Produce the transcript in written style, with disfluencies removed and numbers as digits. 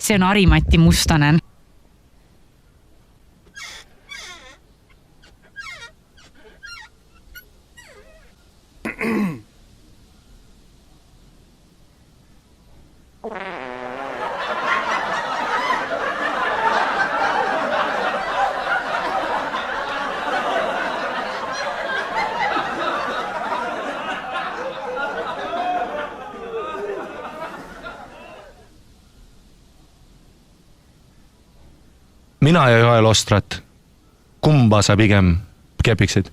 see on Harimati Mustonen. Mina ja Joel Ostrat. Kumba sa pigem kepiksid?